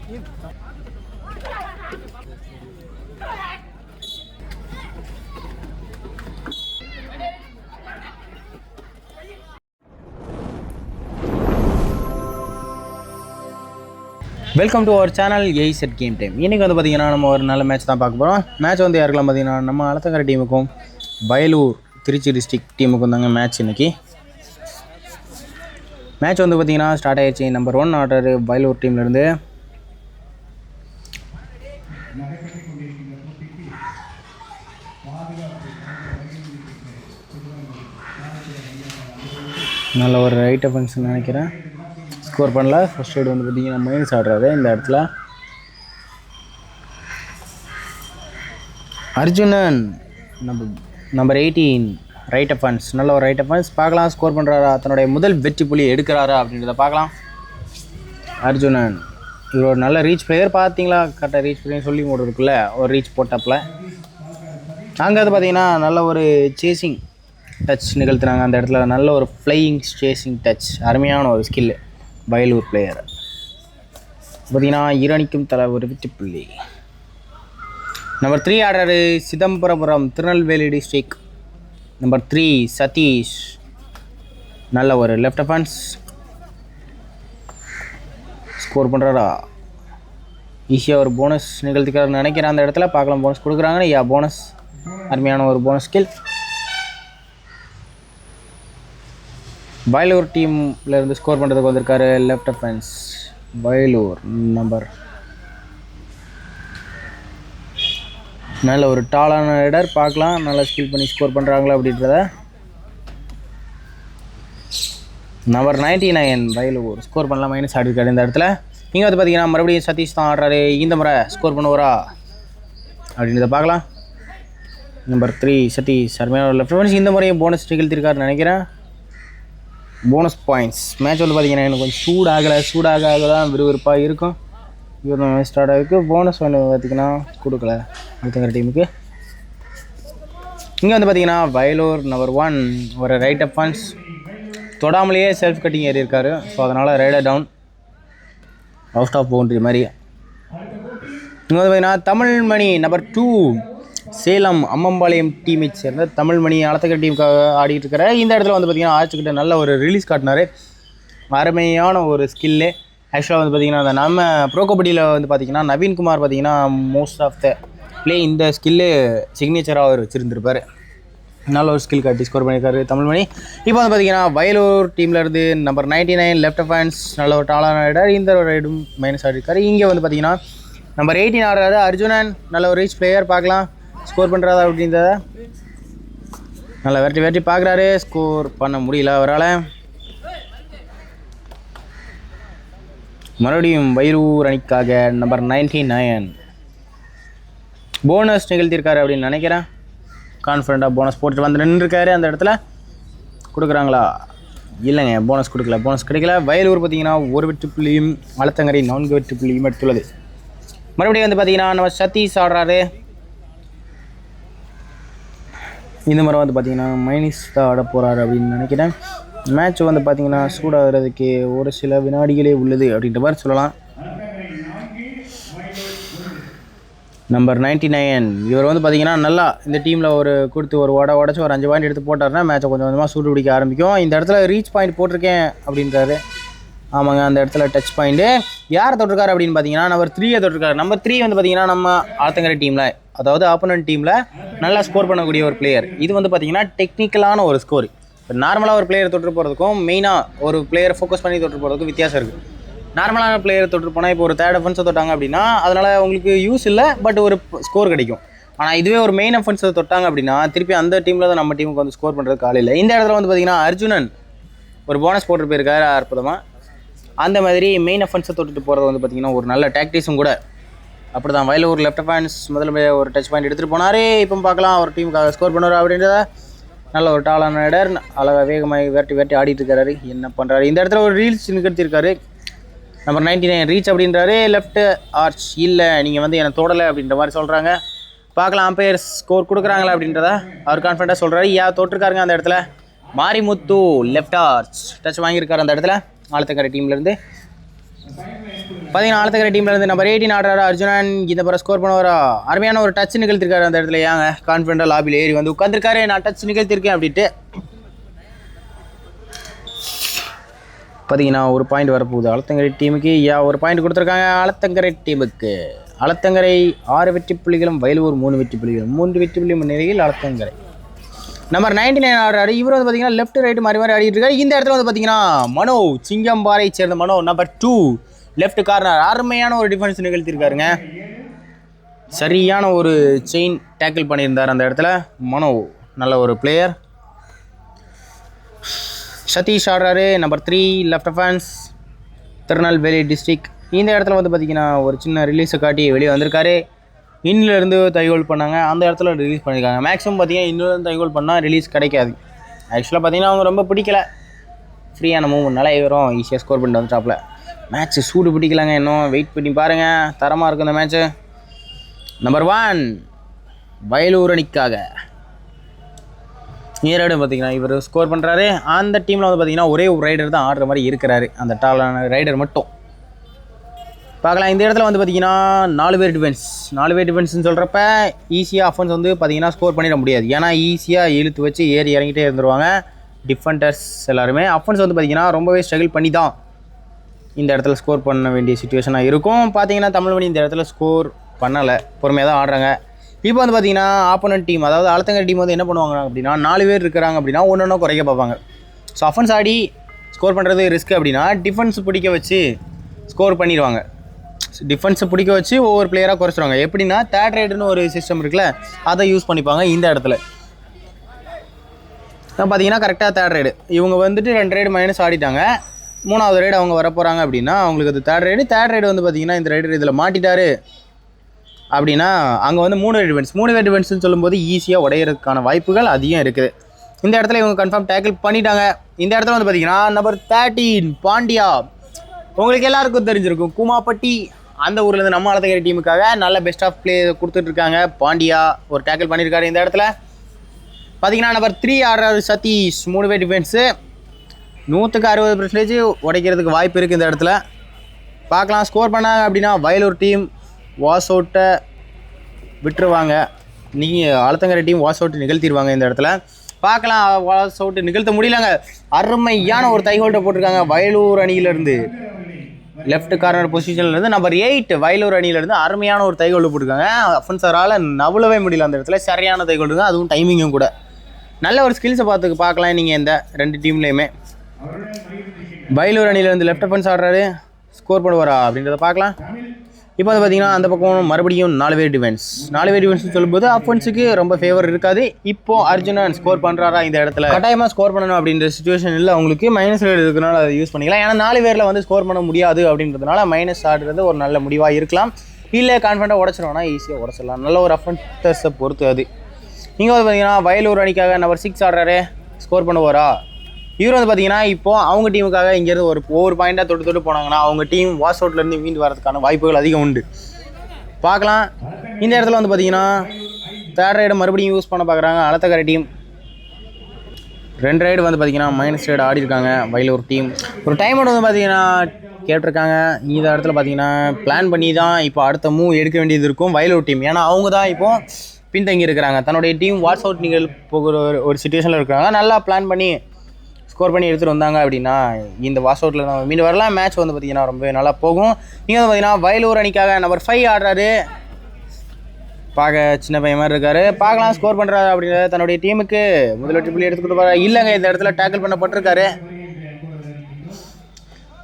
Welcome to our channel ஏய் set game time. இன்றைக்கி வந்து பார்த்திங்கன்னா நம்ம ஒரு நல்ல மேட்ச் தான் பார்க்க போகிறோம். மேட்ச் வந்து யாருக்கெல்லாம் பார்த்திங்கன்னா நம்ம அலத்தங்கரை டீமுக்கும் வயலூர் திருச்சி டிஸ்ட்ரிக்ட் டீமுக்கும் தாங்க மேட்ச் இன்றைக்கி. மேட்ச் வந்து பார்த்திங்கன்னா ஸ்டார்ட் ஆகிடுச்சு. நம்பர் 1 ஆர்டர் வயலூர் டீம்லேருந்து. நல்ல ஒரு ரைட் அஃபென்ஸ்னு நினைக்கிறேன். ஸ்கோர் பண்ணல. ஃபர்ஸ்ட் ரைடு வந்து பார்த்திங்கன்னா மைனஸ் ஆடுறாரு இந்த இடத்துல. Arjunan number 18 right offence. நல்ல ஒரு ரைட் அஃபென்ஸ். பார்க்கலாம் ஸ்கோர் பண்ணுறாரா, தன்னுடைய முதல் வெற்றி புள்ளி எடுக்கிறாரா அப்படின்றத பார்க்கலாம். அர்ஜுனன் இவர் ஒரு நல்ல ரீச் பிளேயர். பார்த்தீங்களா கரெக்டாக ரீச் பிளேயர் சொல்லி போடுறதுக்குள்ளே ஒரு ரீச் போட்டப்பில் அங்கே வந்து பார்த்திங்கன்னா நல்ல ஒரு சேசிங் டச் நிகழ்த்தினாங்க அந்த இடத்துல. நல்ல ஒரு ஃப்ளையிங் சேசிங் டச், அருமையான ஒரு ஸ்கில்லு வயலூர் பிளேயர். பார்த்திங்கன்னா இரணிக்கும் தலை ஒரு வெற்றிப்புள்ளி. Number 3 order Chidambarapuram Tirunelveli district. Number 3 Satish. நல்ல ஒரு லெஃப்ட் அஃபென்ஸ். ஸ்கோர் பண்ணுறாரா, ஈஸியாக ஒரு போனஸ் நிகழ்த்திக்கிறாருன்னு நினைக்கிறேன் அந்த இடத்துல. பார்க்கலாம் போனஸ் கொடுக்குறாங்க. போனஸ், அருமையான ஒரு போனஸ் ஸ்கில். வயலூர் டீம்லேருந்து ஸ்கோர் பண்ணுறதுக்கு வந்திருக்காரு லெஃப்ட் அஃபென்ஸ் வயலூர் நம்பர். நல்ல ஒரு டாலான ரைடர். பார்க்கலாம் நல்லா ஸ்கில் பண்ணி ஸ்கோர் பண்ணுறாங்களா அப்படின்றத. நம்பர் 99 வயலூர் ஸ்கோர் பண்ணலாம். மைனஸ் ஆடிருக்காரு இந்த இடத்துல. இங்கே வந்து பார்த்திங்கன்னா மறுபடியும் சதீஷ் தான் ஆடுறாரு. இந்த முறை ஸ்கோர் பண்ணுவாரா அப்படின்றத பார்க்கலாம். நம்பர் 3 சதீஷ் அருமையான ஒரு லெஃப்ட் அஃபென்ஸ். இந்த முறையும் போனஸ் நிகழ்த்திருக்காருன்னு நினைக்கிறேன். Bonus points. மேட்ச் வந்து பார்த்திங்கன்னா எனக்கு கொஞ்சம் சூடாக தான் விறுவிறுப்பாக இருக்கும். இவர் ஸ்டார்ட் ஆகிருக்கு. போனஸ் வந்து பார்த்திங்கன்னா கொடுக்கல அலத்தங்கரை டீமுக்கு. இங்கே வந்து பார்த்திங்கன்னா வயலூர் நம்பர் 1 ஒரு ரைட் அஃபென்ஸ். தொடாமலேயே செல்ஃப் கட்டிங் ஏறி இருக்காரு. ஸோ அதனால் raider down, out of boundary மாதிரி. இங்கே வந்து பார்த்திங்கன்னா தமிழ்மணி நம்பர் 2 சேலம் அம்மம்பாளையம் டீமை சேர்ந்த தமிழ்மணி அலத்தங்கரை டீமுக்காக ஆடிட்டு இருக்காரு. இந்த இடத்துல வந்து பார்த்திங்கன்னா ஆச்சுக்கிட்ட நல்ல ஒரு ரிலீஸ் காட்டினார். அருமையான ஒரு ஸ்கில்லு. ஆக்சுவலாக வந்து பார்த்திங்கன்னா அந்த நம்ம ப்ரோ கபடியில் வந்து பார்த்திங்கன்னா நவீன்குமார் பார்த்திங்கன்னா மோஸ்ட் ஆஃப் த ப்ளே இந்த ஸ்கில்லு சிக்னேச்சராக அவர் வச்சுருந்துருப்பார். நல்ல ஒரு ஸ்கில் காட்டி ஸ்கோர் பண்ணியிருக்காரு தமிழ்மணி. இப்போ வந்து பார்த்திங்கன்னா வயலூர் டீம்லேருந்து நம்பர் 99 லெஃப்ட் அஃபென்ஸ். நல்ல ஒரு டாலான ரைடர். இந்த ஒரு ரைடும் மைனஸ் ஆடிருக்காரு. இங்கே வந்து பார்த்திங்கன்னா நம்பர் 18 ஆடுறாரு அர்ஜுனன். நல்ல ஒரு ரீச் பிளேயர். பார்க்கலாம் ஸ்கோர் பண்ணுறாதா அப்படின்றத. நல்லா வெட்டி பார்க்குறாரு. ஸ்கோர் பண்ண முடியல அவரால். மறுபடியும் வயலூர் அணிக்காக நம்பர் 99 போனஸ் நிகழ்த்தியிருக்காரு அப்படின்னு நினைக்கிறேன். கான்ஃபிடண்ட்டாக போனஸ் போட்டுட்டு வந்து நின்றுருக்காரு அந்த இடத்துல. கொடுக்குறாங்களா? இல்லைங்க, போனஸ் கொடுக்கல. போனஸ் கிடைக்கல. வயலூர் பார்த்திங்கன்னா ஒரு வெற்றி புள்ளியும் அலத்தங்கரை 4 வெற்றி புள்ளியும் எடுத்துள்ளது. மறுபடியும் வந்து பார்த்திங்கன்னா நம்ம சதீஷ் ஆடுறாரு. இந்த முறை வந்து பார்த்திங்கன்னா மைனஸ் தான் ஆட போகிறாரு அப்படின்னு நினைக்கிறேன். மேட்ச் வந்து பார்த்திங்கன்னா சூடாகிறதுக்கு ஒரு சில வினாடிகளே உள்ளது அப்படின்ற மாதிரி சொல்லலாம். நம்பர் 99 இவர் வந்து பார்த்திங்கன்னா நல்லா இந்த டீமில் ஒரு கொடுத்து ஒரு உடச்சி ஒரு 5 பாயிண்ட் எடுத்து போட்டாருன்னா மேட்சை கொஞ்சம் கொஞ்சமாக சூடு பிடிக்க ஆரம்பிக்கும். இந்த இடத்துல ரீச் பாயிண்ட் போட்டிருக்கேன் அப்படின்றாரு. ஆமாங்க, அந்த இடத்துல டச் பாயிண்ட்டு யார் தொட்டிருக்காரு அப்படின்னு பார்த்தீங்கன்னா நம்பர் 3 தொட்டிருக்காரு. நம்பர் 3 வந்து பார்த்திங்கன்னா நம்ம அலத்தங்கரை டீமில், அதாவது ஆப்போனன்ட் டீமில் நல்லா ஸ்கோர் பண்ணக்கூடிய ஒரு பிளேயர். இது வந்து பார்த்திங்கன்னா டெக்னிக்கலான ஒரு ஸ்கோர். இப்போ நார்மலாக ஒரு பிளேயர் தொட்டு போகிறதுக்கும் மெயினாக ஒரு பிளேயரை ஃபோக்கஸ் பண்ணி தொட்டு போகிறதுக்கும் வித்தியாசம் இருக்குது. நார்மலான பிளேயர் தொட்டு போனால் இப்போ ஒரு தேர்ட் அஃபென்ஸை தொட்டாங்க அப்படின்னா அதனால் உங்களுக்கு யூஸ் இல்லை, பட் ஒரு ஸ்கோர் கிடைக்கும். ஆனால் இதுவே ஒரு மெயின் அஃபென்ஸை தொட்டாங்க அப்படின்னா திருப்பி அந்த டீமில் தான் நம்ம டீமுக்கு வந்து ஸ்கோர் பண்ணுறது காலையில். இந்த இடத்துல வந்து பார்த்திங்கன்னா அர்ஜுனன் ஒரு போனஸ் போட்டு போயிருக்காரு அற்புதமாக. அந்த மாதிரி மெயின் அஃபென்ஸை தொட்டுட்டு போகிறது வந்து பார்த்திங்கன்னா ஒரு நல்ல டாக்டிக்ஸும் கூட. அப்படி தான் வயலூர் லெஃப்ட் அஃபென்ஸ் முதல்ல ஒரு டச் பாயிண்ட் எடுத்துகிட்டு போனார். இப்போ பார்க்கலாம் ஒரு டீமுக்காக ஸ்கோர் பண்ணுவார் அப்படின்றத. நல்ல ஒரு டாலான ரைடர். அழகாக வேகமாக வெட்டி ஆடிட்டு இருக்காரு. என்ன பண்ணுறாரு இந்த இடத்துல ஒரு ரீல்ஸ் நிகழ்த்திருக்காரு. நம்பர் 99 ரீச் அப்படின்றாரு. லெஃப்ட் ஆர்ச் இல்லை, நீங்கள் வந்து என்னை தொடலை அப்படின்ற மாதிரி சொல்கிறாங்க. பார்க்கலாம் அம்பையர் ஸ்கோர் கொடுக்குறாங்களா அப்படின்றத. அவர் கான்ஃபிடண்ட்டாக சொல்கிறாரு. தொட்டிருக்காருங்க அந்த இடத்துல. மாரிமுத்து லெஃப்ட் ஆர்ச் டச் வாங்கியிருக்காரு அந்த இடத்துல அலத்தங்கரை டீம்லேருந்து. பார்த்தீங்கன்னா ஆலத்தங்கரை டீம்லேருந்து நம்பர் 18 ஆடுறாரு அர்ஜுனன். இந்த பிறகு ஸ்கோர் பண்ணுவாரா? அருமையான ஒரு டச் நிகழ்த்திருக்காரு அந்த இடத்துல. ஏங்க கான்ஃபிடண்டாக லாபியில் ஏறி வந்து உட்காந்துருக்காரு, நான் டச் நிகழ்த்திருக்கேன் அப்படின்ட்டு. பார்த்தீங்கன்னா ஒரு பாயிண்ட் வரப்போகுது ஆலத்தங்கரை டீமுக்கு. ஒரு பாயிண்ட் கொடுத்துருக்காங்க ஆலத்தங்கரை டீமுக்கு. ஆலத்தங்கரை 6 வெற்றி புள்ளிகளும், வயலூர் 3 வெற்றி புள்ளிகளும். 3 வெற்றி புள்ளி முன்னிலையில் ஆலத்தங்கரை. நம்பர் 99 ஆடுறாரு. இவர் வந்து பார்த்தீங்கன்னா லெஃப்ட் ரைட்டு மாறி மாறி ஆடிட்டு இருக்காரு. இந்த இடத்துல வந்து பார்த்தீங்கன்னா மனோ, சிங்கம்பாறை சேர்ந்த மனோ, நம்பர் 2 லெஃப்ட் கார்னர். அருமையான ஒரு டிஃபென்ஸ் நிகழ்த்திருக்காருங்க. சரியான ஒரு செயின் டேக்கிள் பண்ணியிருந்தார் அந்த இடத்துல மனோ. நல்ல ஒரு பிளேயர். சதீஷ் ஆடுறாரு. Number 3 left offence, Tirunelveli district. இந்த இடத்துல வந்து பார்த்தீங்கன்னா ஒரு சின்ன ரிலீஸை காட்டி வெளியே வந்திருக்காரு. இன்னிலேருந்து தைகோல் பண்ணாங்க, அந்த இடத்துல ரிலீஸ் பண்ணியிருக்காங்க. மேக்ஸிமம் பார்த்தீங்கன்னா இன்னிலேருந்து தைகோல் பண்ணால் ரிலீஸ் கிடைக்காது. ஆக்சுவலாக பார்த்தீங்கன்னா அவங்க ரொம்ப பிடிக்கல, ஃப்ரீயான மூவ்மெண்ட்னால இவரும் ஈஸியாக ஸ்கோர் பண்ணிட்டு வந்துட்டாப்ல. மேட்ச்சு சூடு பிடிக்கலாங்க, இன்னும் வெயிட் பண்ணி பாருங்கள், தரமாக இருக்கும் இந்த மேட்ச்சு. நம்பர் 1 வயலூர் அணிக்காக ஈரோடு பார்த்தீங்கன்னா இவர் ஸ்கோர் பண்ணுறாரு. அந்த டீமில் வந்து பார்த்தீங்கன்னா ஒரே ஒரு ரைடர் தான் ஆடுற மாதிரி இருக்கிறாரு, அந்த டாலான ரைடர் மட்டும். பார்க்கலாம். இந்த இடத்துல வந்து பார்த்தீங்கன்னா 4 பேர் டிஃபென்ஸ்னு சொல்கிறப்ப ஈஸியாக அஃபென்ஸ் வந்து பார்த்தீங்கன்னா ஸ்கோர் பண்ணிட முடியாது. ஏன்னா ஈஸியாக இழுத்து வச்சு ஏறி இறங்கிட்டே இருந்துருவாங்க டிஃபெண்டர்ஸ் எல்லாருமே. அஃபென்ஸ் வந்து பார்த்தீங்கன்னா ரொம்பவே ஸ்ட்ரகிள் பண்ணி தான் இந்த இடத்துல ஸ்கோர் பண்ண வேண்டிய சுச்சுவேஷனாக இருக்கும். பார்த்தீங்கன்னா தமிழ்மணி இந்த இடத்துல ஸ்கோர் பண்ணலை, பொறுமையாக தான் ஆடுறாங்க. இப்போ வந்து பார்த்தீங்கன்னா ஆப்போனன்ட் டீம், அதாவது ஆலத்தங்கரை டீம் வந்து என்ன பண்ணுவாங்க அப்படின்னா 4 பேர் இருக்கிறாங்க அப்படின்னா ஒன்று குறைக்க பார்ப்பாங்க. ஸோ அஃபென்ஸ் ஆடி ஸ்கோர் பண்ணுறது ரிஸ்க் அப்படின்னா டிஃபென்ஸ் பிடிக்க வச்சு ஸ்கோர் பண்ணிடுவாங்க. டிஃபென்ஸை பிடிக்க வச்சு ஒவ்வொரு பிளேயராக குறைச்சிடுவாங்க. எப்படின்னா தேர்ட் ரைடுன்னு ஒரு சிஸ்டம் இருக்குல்ல, அதை யூஸ் பண்ணிப்பாங்க இந்த இடத்துல. பார்த்தீங்கன்னா கரெக்டாக தேர்ட் ரைடு இவங்க வந்துட்டு 2 ரைடு மைனஸ் ஆடிட்டாங்க. 3வது ரைடு அவங்க வர போகிறாங்க அப்படின்னா அவங்களுக்கு அது தேர்ட் ரைடு வந்து பார்த்தீங்கன்னா இந்த ரைடர் இதில் மாட்டிட்டாரு அப்படின்னா அங்கே வந்து 3 வே டிஃபென்ஸ்னு சொல்லும்போது ஈஸியாக உடையிறதுக்கான வாய்ப்புகள் அதிகம் இருக்குது. இந்த இடத்துல இவங்க கன்ஃபார்ம் டேக்கிள் பண்ணிட்டாங்க. இந்த இடத்துல வந்து பார்த்தீங்கன்னா நம்பர் 13 பாண்டியா. உங்களுக்கு எல்லாருக்கும் தெரிஞ்சிருக்கும், கூமாப்பட்டி அந்த ஊர்லேருந்து நம்ம ஆலத்தங்கரை டீமுக்காக நல்ல பெஸ்ட் ஆஃப் பிளே கொடுத்துட்ருக்காங்க. பாண்டியா ஒரு டேக்கிள் பண்ணியிருக்காரு. இந்த இடத்துல பார்த்தீங்கன்னா நம்பர் 3 ஆடுறாரு சதீஷ். 3 வே டிஃபென்ஸு 160% உடைக்கிறதுக்கு வாய்ப்பு இருக்குது இந்த இடத்துல. பார்க்கலாம். ஸ்கோர் பண்ணாங்க அப்படின்னா வயலூர் டீம் வாஷ் அவுட்டை விட்டுருவாங்க. நீங்கள் ஆலத்தங்கரை டீம் வாஷ் அவுட் நிகழ்த்திடுவாங்க இந்த இடத்துல. பார்க்கலாம். வாஷ் அவுட் நிகழ்த்த முடியலங்க. அருமையான ஒரு தைஹோல்ட்டை போட்டிருக்காங்க வயலூர் அணியிலேருந்து. லெஃப்ட் கார்னர் பொசிஷன்லேருந்து நம்பர் 8 வயலூர் அணியிலேருந்து அருமையான ஒரு தைகோல் போட்டிருக்காங்க. அஃபென்சரால் நவளவே முடியல அந்த இடத்துல. சரியான தைகோல் இருக்குது, அதுவும் டைமிங்கும் கூட. நல்ல ஒரு ஸ்கில்ஸை பார்க்கலாம் நீங்கள் இந்த 2 டீம்லேயுமே. வயலூர் அணியிலேருந்து லெஃப்ட் அஃபென்ஸ் ஆடுறாரு, ஸ்கோர் பண்ணுவாரா அப்படின்றத பார்க்கலாம். இப்போ வந்து பார்த்தீங்கன்னா அந்த பக்கம் மறுபடியும் 4 வே டிஃபென்ஸ் சொல்லும்போது அஃபென்ஸுக்கு ரொம்ப ஃபேவர் இருக்காது. இப்போது அர்ஜுனன் ஸ்கோர் பண்ணுறாரா இந்த இடத்துல? கட்டாயமாக ஸ்கோர் பண்ணணும் அப்படின்ற சிச்சுவேஷன் இல்லை அவங்களுக்கு. மைனஸ் ரைடு இருக்கிறனால அதை யூஸ் பண்ணிக்கலாம். ஏன்னா 4 பேரில் வந்து ஸ்கோர் பண்ண முடியாது அப்படின்றதுனால மைனஸ் ஆடுறது ஒரு நல்ல முடிவாக இருக்கலாம். இல்லை கான்ஃபிடண்ட்டாக உடச்சிடுவோம்னா ஈஸியாக உடச்சிடலாம். நல்ல ஒரு அஃபென்ஸை பொறுத்து அது. இங்கே வந்து பார்த்தீங்கன்னா வயலூர் அணிக்காக நம்பர் 6 ஆடுறாரு, ஸ்கோர் பண்ணுவாரா? இவர் வந்து பார்த்தீங்கன்னா இப்போது அவங்க டீமுக்காக இங்கேருந்து ஒவ்வொரு பாயிண்ட்டாக தொட்டு போனாங்கன்னா அவங்க டீம் வாஷ் அவுட்லேருந்து மீண்டு வரதுக்கான வாய்ப்புகள் அதிகம் உண்டு. பார்க்கலாம். இந்த இடத்துல வந்து பார்த்தீங்கன்னா தேர்ட் ரைடு மறுபடியும் யூஸ் பண்ண பார்க்குறாங்க ஆலத்தங்கரை டீம். 2 ரைடு வந்து பார்த்தீங்கன்னா மைனஸ் ரைடு ஆடிருக்காங்க வயலூர் டீம். ஒரு டைம் அவுட் வந்து பார்த்தீங்கன்னா கேட்டிருக்காங்க. இந்த இடத்துல பார்த்தீங்கன்னா பிளான் பண்ணி தான் இப்போ அடுத்த மூவ் எடுக்க வேண்டியது இருக்கும் வயலூர் டீம். ஏன்னா அவங்க தான் இப்போது பின்தங்கி இருக்கிறாங்க. தன்னுடைய டீம் வாஷ் அவுட் போகிற ஒரு சிச்சுவேஷனில் இருக்கிறாங்க. நல்லா பிளான் பண்ணி ஸ்கோர் பண்ணி எடுத்துகிட்டு வந்தாங்க அப்படின்னா இந்த வாஷ் அவுட்டில் நம்ம மீண்டு வரலாம். மேட்ச் வந்து பார்த்திங்கன்னா ரொம்ப நல்லா போகும். நீங்கள் வந்து பார்த்திங்கன்னா வயலூர் அணிக்காக நம்பர் 5 ஆடுறாரு. பார்க்க சின்ன பையன் மாதிரி இருக்கார். பார்க்கலாம் ஸ்கோர் பண்ணுறாரு அப்படின்றத தன்னுடைய டீமுக்கு முதல் வெற்றி புள்ளி எடுத்துக்கிட்டு போகிறார். இல்லைங்க, இந்த இடத்துல டேக்கிள் பண்ணப்பட்டிருக்காரு.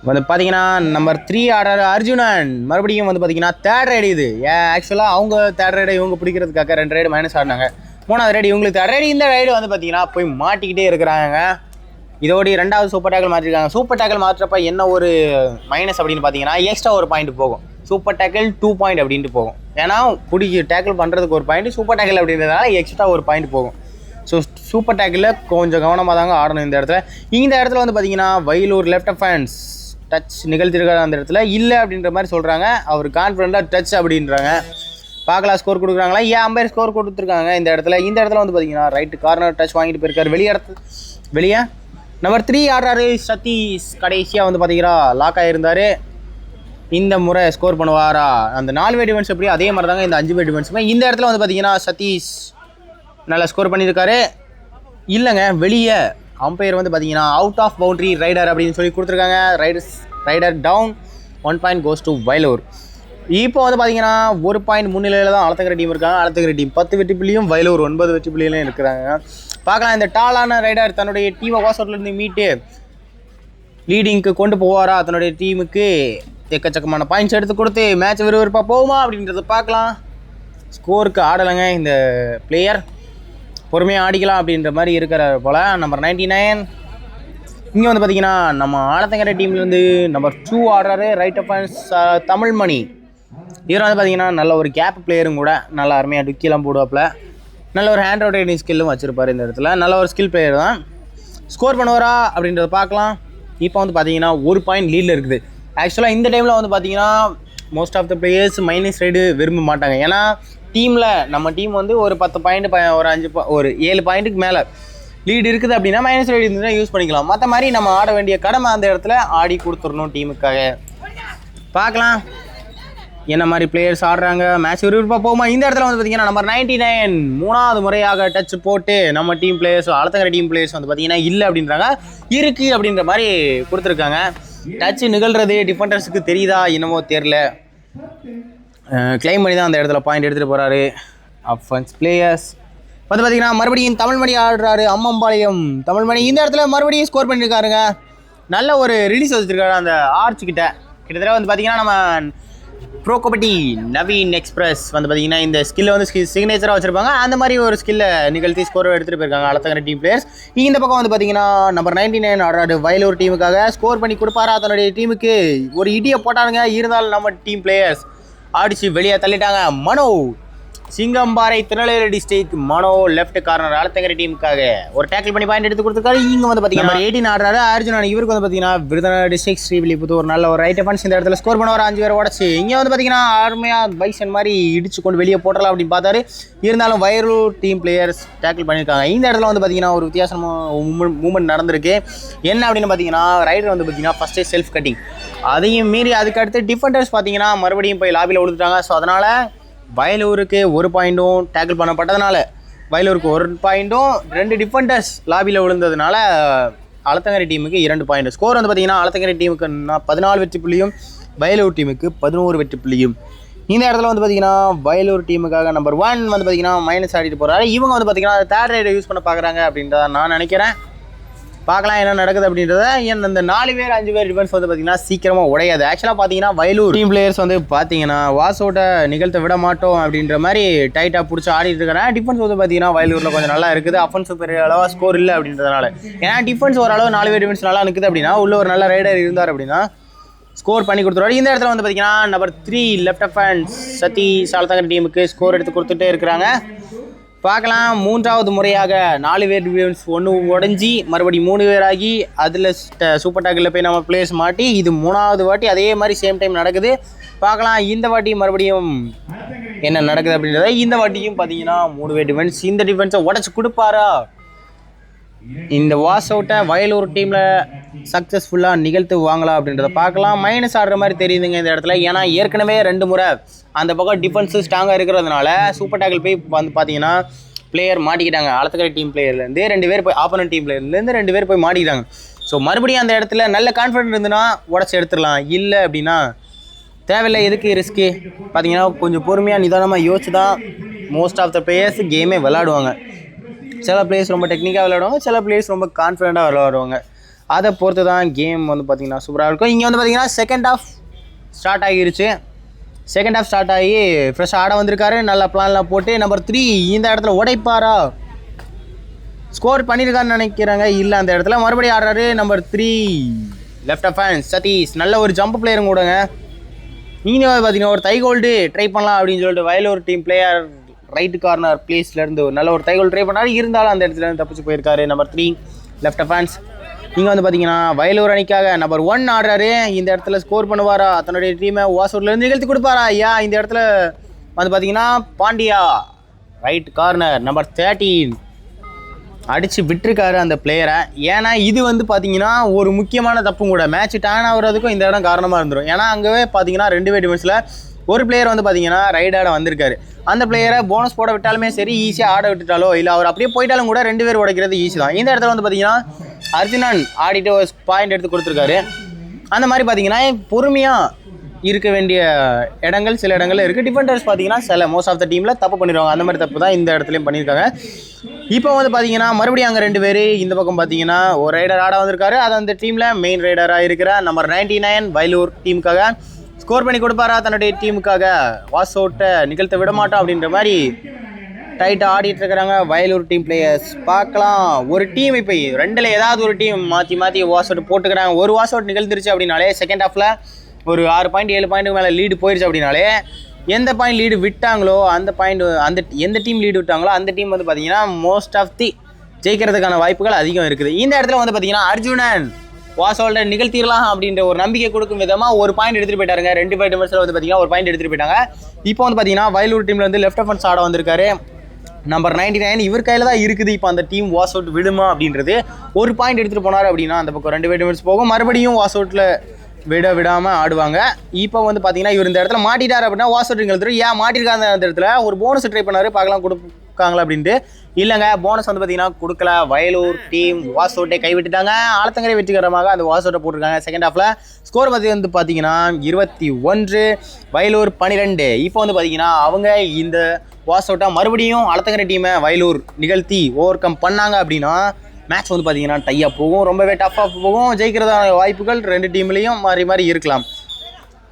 வந்து பார்த்தீங்கன்னா நம்பர் 3 ஆடுறாரு அர்ஜுனன். மறுபடியும் வந்து பார்த்தீங்கன்னா தேர்ட் ரைடு இது. ஆக்சுவலாக அவங்க தேர்ட் ரைடை இவங்க பிடிக்கிறதுக்காக 2 ரைடு மைனஸ் ஆடினாங்க. 3வது ரைடு இவங்களுக்கு தேர்ட் ரைடு. இந்த ரைடு வந்து பார்த்தீங்கன்னா போய் மாட்டிக்கிட்டே இருக்கிறாங்க. இதோடைய 2வது சூப்பர் டேக்கிள் மாற்றிருக்காங்க. சூப்பர் டேக்கிள் மாற்றப்ப என்ன ஒரு மைனஸ் அப்படின்னு பார்த்தீங்கன்னா எக்ஸ்ட்ரா ஒரு பாயிண்ட் போகும். சூப்பர் டேக்கிள் 2 பாயிண்ட் அப்படின்ட்டு போகும். ஏன்னா டேக்கிள் பண்ணுறதுக்கு ஒரு பாயிண்ட், சூப்பர் டேக்கிள் அப்படின்றதுனால எக்ஸ்ட்ரா ஒரு பாயிண்ட் போகும். ஸோ சூப்பர் டேக்கிளில் கொஞ்சம் கவனமாக தாங்க ஆடணும் இந்த இடத்துல. இந்த இடத்துல வந்து பார்த்தீங்கன்னா வயலூர் லெஃப்ட் அஃபென்ஸ் டச் நிகழ்த்திருக்காரு அந்த இடத்துல. இல்லை அப்படின்ற மாதிரி சொல்கிறாங்க. அவர் கான்ஃபிடண்ட்டாக டச் அப்படின்றாங்க. பார்க்கலாம் ஸ்கோர் கொடுக்குறாங்களா? அம்பையர் ஸ்கோர் கொடுத்துருக்காங்க இந்த இடத்துல. இந்த இடத்துல வந்து பார்த்தீங்கன்னா ரைட்டு கார்னர் டச் வாங்கிட்டு போயிருக்காரு. வெளியே நம்பர் 3 ஆடுறாரு சதீஷ். கடைசியாக வந்து பார்த்தீங்கன்னா லாக் ஆகியிருந்தார். இந்த முறை ஸ்கோர் பண்ணுவாரா? அந்த 4 வே டிஃபென்ஸ் எப்படியோ அதே மாதிரி தாங்க இந்த 5 வே டிஃபென்ஸுமே. இந்த இடத்துல வந்து பார்த்தீங்கன்னா சதீஷ் நல்லா ஸ்கோர் பண்ணியிருக்காரு. இல்லைங்க, வெளியே அம்பையர் வந்து பார்த்தீங்கன்னா அவுட் ஆஃப் பவுண்ட்ரி ரைடர் அப்படின்னு சொல்லி கொடுத்துருக்காங்க. Raider down, 1 point goes to Vayalur. இப்போ வந்து பார்த்தீங்கன்னா 1 பாயிண்ட் முன்னிலையில் தான் ஆலத்தங்கரை டீம் இருக்காங்க. ஆலத்தங்கரை டீம் 10 வெற்றி புள்ளியும் வயலூர் 9 வெற்றி புள்ளியிலையும் இருக்கிறாங்க. பார்க்கலாம் இந்த டாலான ரைடர் தன்னுடைய டீமை வாசோட்லேருந்து மீட்டு லீடிங்க்கு கொண்டு போவாரா? தன்னுடைய டீமுக்கு எக்கச்சக்கமான பாயிண்ட்ஸ் எடுத்து கொடுத்து மேட்ச் விறுவிறுப்பாக போகுமா அப்படின்றத பார்க்கலாம். ஸ்கோருக்கு ஆடலைங்க இந்த பிளேயர், பொறுமையாக ஆடிக்கலாம் அப்படின்ற மாதிரி இருக்கிற போல். நம்பர் 99 இங்கே வந்து பார்த்தீங்கன்னா நம்ம ஆலத்தங்கரை டீம்லேருந்து நம்பர் 2 ஆடுறாரு. Right offence Tamilmani. இவர் வந்து பார்த்தீங்கன்னா நல்ல ஒரு கேப் பிளேயரும் கூட. நல்லா அருமையாக டுக்கிலாம் போடுவாப்பில். நல்ல ஒரு ஹேண்ட் ரொட்டேட்டிங் ஸ்கில்லும் வச்சுருப்பார் இந்த இடத்துல. நல்ல ஒரு ஸ்கில் பிளேயர் தான். ஸ்கோர் பண்ணுவாரா அப்படின்றத பார்க்கலாம். இப்போ வந்து பார்த்தீங்கன்னா 1 பாயிண்ட் லீடில் இருக்குது. ஆக்சுவலாக இந்த டைமில் வந்து பார்த்தீங்கன்னா most of the players minus raid விரும்ப மாட்டாங்க. ஏன்னா டீமில் நம்ம டீம் வந்து ஒரு 10 பாயிண்ட் ஒரு 7 பாயிண்ட்டுக்கு மேலே லீடு இருக்குது அப்படின்னா மைனஸ் ரைடு இருந்துச்சுன்னா யூஸ் பண்ணிக்கலாம். மற்ற மாதிரி நம்ம ஆட வேண்டிய கடமை அந்த இடத்துல ஆடி கொடுத்துடணும் டீமுக்காக. பார்க்கலாம் என்ன மாதிரி பிளேயர்ஸ் ஆடுறாங்க. மேட்ச் விறுவிறுப்பாக போகுமா? இந்த இடத்துல வந்து பார்த்தீங்கன்னா நம்பர் 99 3வது முறையாக டச் போட்டு நம்ம டீம் பிளேயர்ஸ் ஆலத்தங்கரை டீம் பிளேயர்ஸ் வந்து பார்த்தீங்கன்னா இல்லை அப்படின்றாங்க. இருக்குது அப்படின்ற மாதிரி கொடுத்துருக்காங்க. டச் நிகழ்றது டிஃபெண்டர்ஸுக்கு தெரியுதா என்னமோ தெரில. கிளைம் பண்ணி தான் அந்த இடத்துல பாயிண்ட் எடுத்துகிட்டு போகிறாரு. அஃபென்ஸ் பிளேயர்ஸ் வந்து பார்த்தீங்கன்னா மறுபடியும் தமிழ்மணி ஆடுறாரு. அம்மம்பாளையம் தமிழ்மணி இந்த இடத்துல மறுபடியும் ஸ்கோர் பண்ணியிருக்காருங்க. நல்ல ஒரு ரிலீஸ் வச்சுருக்காரு அந்த ஆர்ச் கிட்டத்தட்ட வந்து பார்த்தீங்கன்னா நம்ம ப்ரோ கபடி நவீன் எக்ஸ்பிரஸ் வந்து பார்த்தீங்கன்னா இந்த ஸ்கில்லை வந்து சிக்னேச்சராக வச்சுருப்பாங்க. அந்த மாதிரி ஒரு ஸ்கில்லை நிகழ்த்தி ஸ்கோர் எடுத்துகிட்டு போயிருக்காங்க ஆலத்தங்கரை டீம் பிளேயர்ஸ். இந்த பக்கம் வந்து பார்த்தீங்கன்னா நம்பர் 99 ஆடுறாரு வயலூர் டீமுக்காக. ஸ்கோர் பண்ணி கொடுப்பாரா தன்னுடைய டீமுக்கு? ஒரு இடியை போட்டானுங்க. இருந்தாலும் நம்ம டீம் பிளேயர்ஸ் ஆடிச்சு வெளியே தள்ளிட்டாங்க. மனோ சிங்கம்பாறை திருநெல்வேலி டிஸ்ட்ரிக்ட் மனோ லெஃப்ட் கார்னர் ஆலத்தங்கரை டீமுக்காக ஒரு டேக்கிள் பண்ணி பாயிண்ட் எடுத்து கொடுத்துருக்காரு. இங்கே வந்து பார்த்தீங்கன்னா 18 ஆடுறாரு அர்ஜுனன். இவருக்கு வந்து பார்த்தீங்கன்னா விருதுநகர் டிஸ்ட்ரிக்ட் ஸ்ரீவில்லிபுத்தூர் நல்ல ஒரு ரைட் அஃபென்ஸ் இந்த இடத்துல ஸ்கோர் பண்ணுவார். 5 பேர் உடச்சு இங்கே வந்து பார்த்தீங்கன்னா அருமையாக பைசன் மாதிரி இடிச்சு கொண்டு வெளியே போட்டலாம் அப்படின்னு பார்த்தாரு. இருந்தாலும் வயலூர் டீம் பிளேயர்ஸ் டேக்கிள் பண்ணியிருக்காங்க. இந்த இடத்துல வந்து பார்த்தீங்கன்னா ஒரு வித்தியாசமான மூமெண்ட் நடந்திருக்கு. என்ன அப்படின்னு பார்த்தீங்கன்னா ரைடர் வந்து பார்த்தீங்கன்னா ஃபஸ்ட்டே செல்ஃப் கட்டிங், அதையும் மீறி அதுக்கடுத்து டிஃபெண்டர்ஸ் பார்த்தீங்கன்னா மறுபடியும் போய் லாபியில் விழுந்துட்டாங்க. ஸோ அதனால் வயலூருக்கு 1 பாயிண்ட்டும் டேக்கிள் பண்ணப்பட்டதுனால வயலூருக்கு 1 பாயிண்ட்டும் 2 டிஃபெண்டர்ஸ் லாபியில் விழுந்ததுனால ஆலத்தங்கரை டீமுக்கு 2 பாயிண்ட். ஸ்கோர் வந்து பார்த்தீங்கன்னா ஆலத்தங்கரை டீமுக்கு 14 வெற்றி புள்ளியும் வயலூர் டீமுக்கு 11 வெற்றி புள்ளியும். இந்த இடத்துல வந்து பார்த்தீங்கன்னா வயலூர் டீமுக்காக நம்பர் 1 வந்து பார்த்தீங்கன்னா மைனஸ் ஆடிட்டு போகிறாரு. இவங்க வந்து பார்த்தீங்கன்னா தேர்ட் ரைடை யூஸ் பண்ண பார்க்குறாங்க அப்படின்றத நான் நினைக்கிறேன். பார்க்கலாம் என்ன நடக்குது அப்படின்றத. இந்த 4 பேர் 5 பேர் டிஃபென்ஸ் வந்து பார்த்தீங்கன்னா சீக்கிரமாக உடையாது. ஆக்சுவலாக பார்த்தீங்கன்னா வயலூர் டீம் பிளேயர்ஸ் வந்து பார்த்தீங்கன்னா வாஸ் அவுட்டை நிகழ்த்த விட மாட்டோம் அப்படின்ற மாதிரி டைட்டாக பிடிச்சி ஆடிட்டு இருக்கிறேன். டிஃபென்ஸ் வந்து பார்த்தீங்கன்னா வயலூரில் கொஞ்சம் நல்லா இருக்குது. அஃபென்ஸ் பெரிய அளவாக ஸ்கோர் இல்லை அப்படின்றதுனால. ஏன்னா டிஃபென்ஸ் ஓரளவு 4 பேர் டிஃபென்ஸ் நல்லா இருக்குது அப்படின்னா உள்ள ஒரு நல்ல ரைடர் இருந்தார் அப்படின்னா ஸ்கோர் பண்ணி கொடுத்துருவாரு. இந்த இடத்துல வந்து பார்த்தீங்கன்னா நம்பர் 3 லெஃப்ட் அஃபென்ஸ் சதீஷ் ஆலத்தங்கரை டீமுக்கு ஸ்கோர் எடுத்து கொடுத்துட்டே இருக்கிறாங்க. பார்க்கலாம் 3வது முறையாக 4 பேர் டிஃபென்ஸ் 1 உடஞ்சி மறுபடியும் 3 பேர் ஆகி அதில் சூப்பர் டாக்கில் போய் நம்ம பிளேயர்ஸ் மாட்டி இது 3வது வாட்டி அதே மாதிரி சேம் டைம் நடக்குது. பார்க்கலாம் இந்த வாட்டி மறுபடியும் என்ன நடக்குது அப்படின்றத. இந்த வாட்டியும் பார்த்தீங்கன்னா 3 பேர் டிஃபென்ஸ் இந்த டிஃபென்ஸை உடச்சி கொடுப்பாரா? இந்த வாஸ் அவுட்டை வயலூர் டீமில் சக்ஸஸ்ஃபுல்லாக நிகழ்த்து வாங்கலாம் அப்படின்றத பார்க்கலாம். மைனஸ் ஆடுற மாதிரி தெரியுதுங்க இந்த இடத்துல. ஏன்னா ஏற்கனவே 2 முறை அந்த பக்கம் டிஃபென்ஸு ஸ்ட்ராங்காக இருக்கிறதுனால சூப்பர் டேக்கிள் போய் வந்து பார்த்தீங்கன்னா பிளேயர் மாட்டிக்கிட்டாங்க. ஆலத்தங்கரை டீம் பிளேயர்லேருந்து 2 பேர் போய் ஆப்போனன்ட் டீம் பிளேயர்லேருந்து 2 பேர் போய் மாட்டிக்கிட்டாங்க. ஸோ மறுபடியும் அந்த இடத்துல நல்ல கான்ஃபிடென்ட் இருந்துன்னா உடச்சி எடுத்துடலாம். இல்லை அப்படின்னா தேவையில்லை, எதுக்கு ரிஸ்க்கு? பார்த்தீங்கன்னா கொஞ்சம் பொறுமையாக நிதானமாக யோசிச்சு தான் மோஸ்ட் ஆஃப் த பிளேயர்ஸ் கேமே விளாடுவாங்க. சில பிளேயர்ஸ் ரொம்ப டெக்னிக்காக விளையாடுவாங்க, சில பிளேயர்ஸ் ரொம்ப கான்ஃபிடென்ட்டாக விளையாடுவாங்க. அதை பொறுத்து தான் கேம் வந்து பார்த்திங்கன்னா சூப்பராக இருக்கும். இங்கே வந்து பார்த்திங்கன்னா செகண்ட் ஹாஃப் ஸ்டார்ட் ஆகிருச்சு. செகண்ட் ஹாஃப் ஸ்டார்ட் ஆகி ஃப்ரெஷ்ஷாக ஆட வந்திருக்காரு. நல்ல பிளான்லாம் போட்டு நம்பர் 3 இந்த இடத்துல உடைப்பாரா? ஸ்கோர் பண்ணியிருக்காருன்னு நினைக்கிறாங்க. இல்லை, அந்த இடத்துல மறுபடியும் ஆடுறாரு நம்பர் 3 லெஃப்ட் அஃபென்ஸ் சதீஷ். நல்ல ஒரு ஜம்ப் பிளேயரும் கூடங்க. நீங்கள் பார்த்தீங்கன்னா ஒரு தைகோல்டு ட்ரை பண்ணலாம் அப்படின்னு சொல்லிட்டு Vayalur team player right corner பிளேஸ்லேருந்து ஒரு நல்ல ஒரு தைகோல் ட்ரை பண்ணார். இருந்தாலும் அந்த இடத்துல தப்பிச்சு போயிருக்காரு நம்பர் 3 லெஃப்ட் அஃபென்ஸ். இங்கே வந்து பார்த்தீங்கன்னா வயலூர் அணிக்காக நம்பர் 1 ஆடுறாரு. இந்த இடத்துல ஸ்கோர் பண்ணுவாரா? தன்னுடைய டீமை வாசூர்லேருந்து நிகழ்த்தி கொடுப்பாரா? ஐயா இந்த இடத்துல வந்து பார்த்தீங்கன்னா பாண்டியா ரைட் கார்னர் நம்பர் 13 அடித்து விட்டுருக்காரு அந்த பிளேயரை. ஏன்னா இது வந்து பார்த்தீங்கன்னா ஒரு முக்கியமான தப்பும் கூட. மேட்ச் டேர்ன் ஆகுறதுக்கும் இந்த இடம் காரணமாக இருந்துடும். ஏன்னா அங்கேவே பார்த்தீங்கன்னா 2 வே டிஃபென்ஸில் ஒரு பிளேயர் வந்து பார்த்தீங்கன்னா ரைட் ஆட வந்திருக்காரு. அந்த பிளேயரை போனஸ் போட விட்டாலுமே சரி, ஈஸியாக ஆட விட்டுட்டாலோ இல்லை அவர் அப்படியே போயிட்டாலும் கூட 2 பேர் உடைக்கிறது ஈஸி தான். இந்த இடத்துல வந்து பார்த்தீங்கன்னா அர்ஜுனன் ஆடிட்டு ஒரு பாயிண்ட் எடுத்து கொடுத்துருக்காரு. அந்த மாதிரி பார்த்தீங்கன்னா பொறுமையாக இருக்க வேண்டிய இடங்கள் சில இடங்கள்ல இருக்குது. டிஃபெண்டர்ஸ் பார்த்தீங்கன்னா மோஸ்ட் ஆஃப் த டீமில் தப்பு பண்ணிடுவாங்க. அந்த மாதிரி தப்பு தான் இந்த இடத்துலையும் பண்ணியிருக்காங்க. இப்போ வந்து பார்த்தீங்கன்னா மறுபடியும் அங்கே 2 பேர் இந்த பக்கம் பார்த்தீங்கன்னா ஒரு ரைடர் ஆட வந்திருக்காரு. அது அந்த டீமில் மெயின் ரைடராக இருக்கிற நம்பர் 99 வயலூர் டீமுக்காக ஸ்கோர் பண்ணி கொடுப்பாரா தன்னுடைய டீமுக்காக. வாஸ் அவுட்டை நிகழ்த்த விட மாட்டோம் அப்படின்ற மாதிரி டைட்டாக ஆடிட்டு இருக்கிறாங்க வயலூர் டீம் பிளேயர்ஸ். பார்க்கலாம், ஒரு டீம் இப்போ 2ல் ஏதாவது ஒரு டீம் மாற்றி வாஸ் அவுட் போட்டுக்கிறாங்க. ஒரு வாஸ் அவுட் நிகழ்ந்துருச்சு அப்படின்னாலே செகண்ட் ஹாஃபில் ஒரு 6 பாயிண்ட் 7 பாயிண்ட்டுக்கு மேலே லீடு போயிடுச்சு அப்படின்னாலே எந்த பாயிண்ட் லீடு விட்டாங்களோ அந்த பாயிண்ட் எந்த டீம் லீடு விட்டாங்களோ அந்த டீம் வந்து பார்த்தீங்கன்னா மோஸ்ட் ஆஃப் தி ஜெயிக்கிறதுக்கான வாய்ப்புகள் அதிகம் இருக்குது. இந்த இடத்துல வந்து பார்த்தீங்கன்னா அர்ஜுனன் வாஸ் அவுட்டை நிகழ்த்திடலாம் அப்படின்ற ஒரு நம்பிக்கை கொடுக்கும் விதமாக ஒரு பாயிண்ட் எடுத்துகிட்டு போயிட்டாருங்க. 2 பாயிண்ட் வந்து பார்த்தீங்கன்னா ஒரு பாயிண்ட் எடுத்துகிட்டு போயிட்டாங்க. இப்போ வந்து பார்த்தீங்கன்னா வயலூர் டீமில் வந்து லெஃப்ட் ஆஃபன்ஸ் ஆட வந்திருக்காரு நம்பர் 99. இவர் கையில் தான் இருக்குது இப்போ அந்த டீம் வாஸ் அவுட் விடுமா அப்படின்றது. ஒரு பாயிண்ட் எடுத்துகிட்டு போனார் அப்படின்னா அந்த பக்கம் 2 பாயிண்ட் போகும். மறுபடியும் வாஸ் அவுட்டில் விடாமல் ஆடுவாங்க. இப்போ வந்து பார்த்தீங்கன்னா இவர் இந்த இடத்துல மாட்டிட்டார் அப்படின்னா வாஸ் அவுட் நிகழ்த்துரு. ஏன் மாட்டிருக்காங்க அந்த இடத்துல ஒரு போனஸ் ட்ரை பண்ணார், பார்க்கலாம் கொடுக்காங்களா அப்படின்ட்டு. இல்லைங்க, போனஸ் வந்து பார்த்தீங்கன்னா கொடுக்கல. வயலூர் டீம் வாஸ் அவுட்டை கைவிட்டுட்டாங்க. ஆலத்தங்கரை வெற்றிகரமாக அந்த வாஸ் அவுட்டை போட்டிருக்காங்க. செகண்ட் ஹாஃபில் ஸ்கோர் வந்து பார்த்தீங்கன்னா 21 வயலூர் 12. இப்போ வந்து பார்த்தீங்கன்னா அவங்க இந்த வாஸ் அவுட்டாக மறுபடியும் ஆலத்தங்கரை டீமை வயலூர் நிகழ்த்தி ஓவர் கம் பண்ணாங்க அப்படின்னா மேட்ச் வந்து பார்த்தீங்கன்னா டையாக போகும், ரொம்பவே டஃப்பாக போகும். ஜெயிக்கிறதான வாய்ப்புகள் 2 டீம்லேயும் மாறி இருக்கலாம்.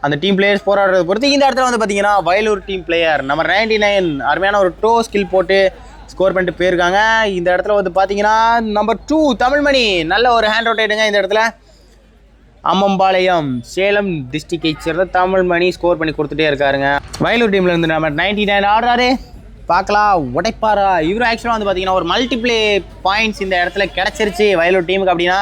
அந்த டீம் பிளேயர்ஸ் போராடுறத பொறுத்து இந்த இடத்துல வந்து பார்த்தீங்கன்னா வயலூர் டீம் பிளேயர் நம்பர் 99 அருமையான ஒரு டோ ஸ்கில் போட்டு ஸ்கோர் பண்ணிட்டு போயிருக்காங்க. இந்த இடத்துல வந்து பார்த்தீங்கன்னா நம்பர் 2 தமிழ்மணி நல்ல ஒரு ஹேண்ட் ரொட்டேட்டுங்க. இந்த இடத்துல அம்மம்பாளையம் சேலம் டிஸ்ட்ரிக்டை சேர்ந்த தமிழ்மணி ஸ்கோர் பண்ணி கொடுத்துட்டே இருக்காருங்க. வயலூர் டீமில் இருந்து நம்பர் 99 ஆடுறாரு. பார்க்கலாம், உடைப்பாரா இவர். ஆக்சுவலாக வந்து பார்த்தீங்கன்னா ஒரு மல்டிப்ளே பாயிண்ட்ஸ் இந்த இடத்துல கிடச்சிருச்சு வயலூர் டீமுக்கு அப்படின்னா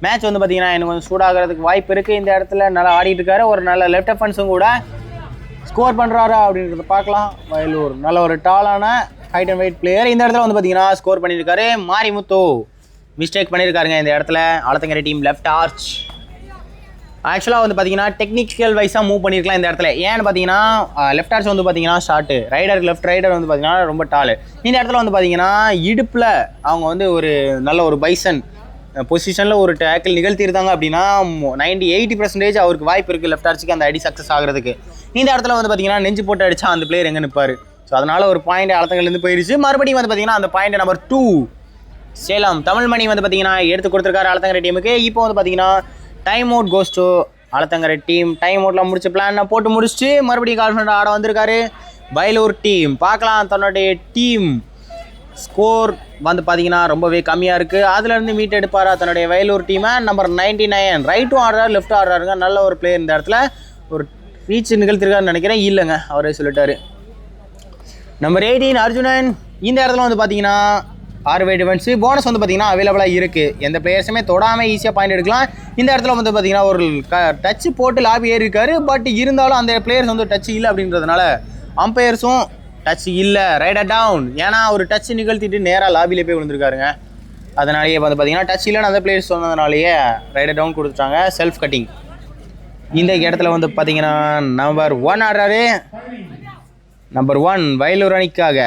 மேட்ச் வந்து பார்த்தீங்கன்னா எனக்கு கொஞ்சம் சூடாகிறதுக்கு வாய்ப்பு இருக்குது. இந்த இடத்துல நல்லா ஆடிட்டு இருக்காரு. ஒரு நல்ல லெஃப்ட் அஃபன்ஸும் கூட ஸ்கோர் பண்ணுறாரா அப்படின்றத பார்க்கலாம். வயலூர் நல்ல ஒரு டாலான ஹைட் அண்ட் வெயிட் பிளேயர். இந்த இடத்துல வந்து பார்த்தீங்கன்னா ஸ்கோர் பண்ணியிருக்காரு. மாரிமுத்து மிஸ்டேக் பண்ணியிருக்காருங்க இந்த இடத்துல. ஆலத்தங்கரை டீம் லெஃப்ட் ஆர்ச் ஆக்சுவலாக வந்து பார்த்தீங்கன்னா டெக்னிக்கல் வைஸாக மூவ் பண்ணியிருக்கலாம் இந்த இடத்துல. ஏன்னு பார்த்தீங்கன்னா லெஃப்ட் ஆர்ச் வந்து பார்த்தீங்கன்னா ஷார்ட்டு, லெஃப்ட் ரைடர் வந்து பார்த்தீங்கன்னா ரொம்ப டாலு. இந்த இடத்துல வந்து பார்த்தீங்கன்னா இடுப்பில் அவங்க வந்து ஒரு நல்ல ஒரு பைசன் பொசிஷனில் ஒரு டேக்கிள் நிகழ்த்தியிருந்தாங்க அப்படின்னா 80% அவருக்கு வாய்ப்பு இருக்குது லெஃப்ட் ஆர்ச்சுக்கு அந்த அடி சக்ஸஸ் ஆகிறதுக்கு. இந்த இடத்துல வந்து பார்த்தீங்கன்னா நெஞ்சு போட்டு அடித்தா அந்த பிளேயர் எங்கே நிற்பார். ஸோ அதனால் ஒரு பாயிண்ட் ஆலத்தங்கள்லேருந்து போயிடுச்சு. மறுபடியும் வந்து பார்த்தீங்கன்னா அந்த பாயிண்ட் நம்பர் 2 சேலம் தமிழ்மணி வந்து பார்த்தீங்கன்னா எடுத்து கொடுத்துருக்காரு ஆலத்தங்கரை டீமுக்கு. இப்போ வந்து பார்த்தீங்கன்னா time out goes to Alathangarai team. Time அவுட்டில் முடிச்சு பிளான் போட்டு முடிச்சுட்டு மறுபடியும் கால்ஃபண்ட் ஆட வந்திருக்காரு வயலூர் டீம். பார்க்கலாம், தன்னுடைய டீம் ஸ்கோர் வந்து பார்த்தீங்கன்னா ரொம்பவே கம்மியாக இருக்குது. அதுலேருந்து மீட் எடுப்பாரா தன்னுடைய வயலூர் டீமை. நம்பர் 99 ரைட்டும் ஆடுறாரு லெஃப்ட் ஆடுறாருங்க. நல்ல ஒரு பிளேயர். இந்த இடத்துல ஒரு ரீச் நிகழ்த்திருக்காருன்னு நினைக்கிறேன். இல்லைங்க, அவரே சொல்லிட்டாரு. நம்பர் 18 அர்ஜுனன். இந்த இடத்துல வந்து பார்த்தீங்கன்னா 6 வே டிஃபென்ஸ் போனஸ் வந்து பார்த்தீங்கன்னா அவைலபிளாக இருக்குது. எந்த பிளேயர்ஸுமே தொடாமல் ஈஸியாக பாயிண்ட் எடுக்கலாம். இந்த இடத்துல வந்து பார்த்தீங்கன்னா ஒரு டச்சு போட்டு லாபி ஏறி இருக்காரு. பட் இருந்தாலும் அந்த பிளேயர்ஸ் வந்து டச் இல்லை அப்படின்றதுனால அம்பையர்ஸும் டச் இல்லை, ரைடர் டவுன். ஏன்னா ஒரு டச் நிகழ்த்திட்டு நேராக லாபியில் போய் விழுந்திருக்காருங்க. அதனாலேயே வந்து பார்த்தீங்கன்னா டச் இல்லைன்னு அந்த பிளேயர்ஸ் சொன்னதுனாலேயே ரைடர் டவுன் கொடுத்துட்டாங்க. Self cutting. இந்த இடத்துல வந்து பார்த்தீங்கன்னா நம்பர் 1 ஆடுறாரு. நம்பர் 1 வயலூர் அணிக்காக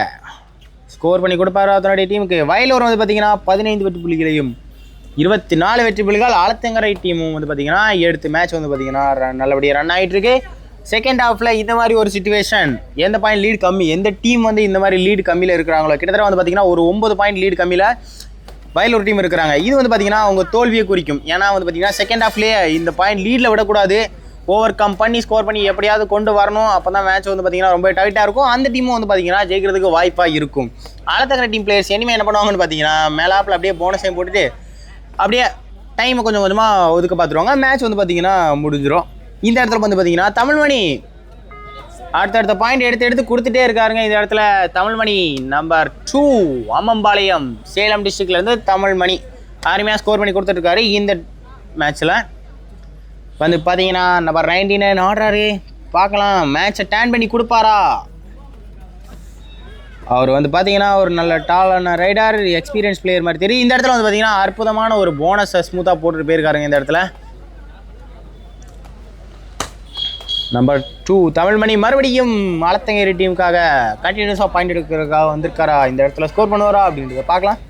ஸ்கோர் பண்ணி கொடுப்பாரு அதனுடைய டீமுக்கு. வயலூர் வந்து பார்த்தீங்கன்னா 15 வெற்றி புள்ளிகளையும் 24 வெற்றி புள்ளிகள். ஆலத்தங்கரை டீமும் வந்து பார்த்தீங்கன்னா எடுத்து மேட்ச் வந்து பார்த்தீங்கன்னா நல்லபடியாக ரன் ஆகிட்டு இருக்கு. செகண்ட் ஹாஃபில் இந்த மாதிரி ஒரு சிச்சுவேஷன், எந்த பாயிண்ட் லீடு கம்மி, எந்த டீம் வந்து இந்த மாதிரி லீடு கம்மியில் இருக்கிறாங்களோ, கிட்டத்தட்ட வந்து பார்த்தீங்கன்னா ஒரு 9 பாயிண்ட் லீடு கம்மியில் வயலூர் டீம் இருக்கிறாங்க. இது வந்து பார்த்தீங்கன்னா அவங்க தோல்வியை குறிக்கும். ஏன்னா வந்து பார்த்தீங்கன்னா செகண்ட் ஹாஃப்லேயே இந்த பாயிண்ட் லீடில் விடக்கூடாது, ஓவர் கம் பண்ணி ஸ்கோர் பண்ணி எப்படியாவது கொண்டு வரணும். அப்போ தான் மேட்ச் வந்து பார்த்தீங்கன்னா ரொம்ப டைட்டாக இருக்கும். அந்த டீமும் வந்து பார்த்தீங்கன்னா ஜெயிக்கிறதுக்கு வாய்ப்பாக இருக்கும். ஆலத்தங்கரை டீம் பிளேயர்ஸ் இனிமேல் என்ன பண்ணுவாங்கன்னு பார்த்தீங்கன்னா மேலாப்பில் அப்படியே போனஸையும் போட்டுட்டு அப்படியே டைமை கொஞ்சம் கொஞ்சமாக ஒதுக்க பார்த்துருவாங்க. மேட்ச் வந்து பார்த்தீங்கன்னா முடிஞ்சிடும். இந்த இடத்துல வந்து பார்த்தீங்கன்னா தமிழ்மணி அடுத்தடுத்த பாயிண்ட் எடுத்து கொடுத்துட்டே இருக்காருங்க. இந்த இடத்துல தமிழ்மணி நம்பர் 2 அம்மம்பாளையம் சேலம் டிஸ்ட்ரிக்ட்லேருந்து தமிழ்மணி அருமையாக ஸ்கோர் பண்ணி கொடுத்துட்ருக்காரு. இந்த மேட்ச்சில் வந்து பார்த்தீங்கன்னா நம்பர் 99 ஆடுறாரு. பார்க்கலாம், மேட்சை டேர்ன் பண்ணி கொடுப்பாரா. அவர் வந்து பார்த்தீங்கன்னா ஒரு நல்ல டாலான ரைடர், எக்ஸ்பீரியன்ஸ் பிளேயர் மாதிரி தெரியும். இந்த இடத்துல வந்து பார்த்தீங்கன்னா அற்புதமான ஒரு போனஸை ஸ்மூத்தாக போட்டுட்டு போயிருக்காருங்க இந்த இடத்துல. நம்பர் 2 தமிழ்மணி மறுபடியும் ஆலத்தங்கரை டீமுக்காக கண்டினியூஸாக பாயிண்ட் எடுக்கிறதுக்காக வந்திருக்காரா, இந்த இடத்துல ஸ்கோர் பண்ணுவாரா அப்படின்றத பார்க்கலாம்.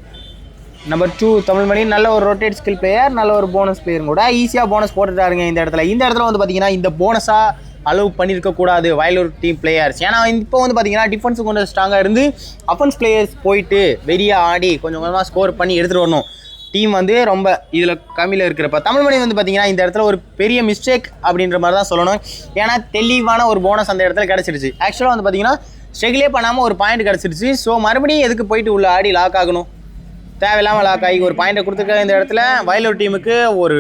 நம்பர் 2 தமிழ்மணி நல்ல ஒரு ரொட்டேட் ஸ்கில் பிளேயர், நல்ல ஒரு போனஸ் பிளேயரும் கூட. ஈஸியாக போனஸ் போட்டுட்டாருங்க இந்த இடத்துல. இந்த இடத்துல வந்து பார்த்தீங்கன்னா இந்த போனஸாக அலோவ் பண்ணியிருக்கக்கூடாது வயலூர் டீம் பிளேயர்ஸ். ஏன்னா இப்போ வந்து பார்த்தீங்கன்னா டிஃபென்ஸுக்கு கொஞ்சம் ஸ்ட்ராங்காக இருந்து அஃபென்ஸ் பிளேயர்ஸ் போயிட்டு வெறியாக ஆடி கொஞ்சம் கொஞ்சமாக ஸ்கோர் பண்ணி எடுத்துகிட்டு வரணும். டீம் வந்து ரொம்ப இதில் கம்மியில் இருக்கிறப்ப தமிழ்மணி வந்து பார்த்தீங்கன்னா இந்த இடத்துல ஒரு பெரிய மிஸ்டேக் அப்படின்ற மாதிரி தான் சொல்லணும். ஏன்னா தெளிவான ஒரு போனஸ் அந்த இடத்துல கிடச்சிருச்சு. ஆக்சுவலாக வந்து பார்த்தீங்கன்னா ஸ்ட்ரகிளே பண்ணாமல் ஒரு பாயிண்ட் கிடச்சிருச்சு. ஸோ மறுபடியும் எதுக்கு போயிட்டு உள்ள ஆடி லாக் ஆகணும், தேவையில்லாமல் லாக் ஆகி ஒரு பாயிண்ட்டை கொடுத்துருக்க இந்த இடத்துல வயலூர் டீமுக்கு ஒரு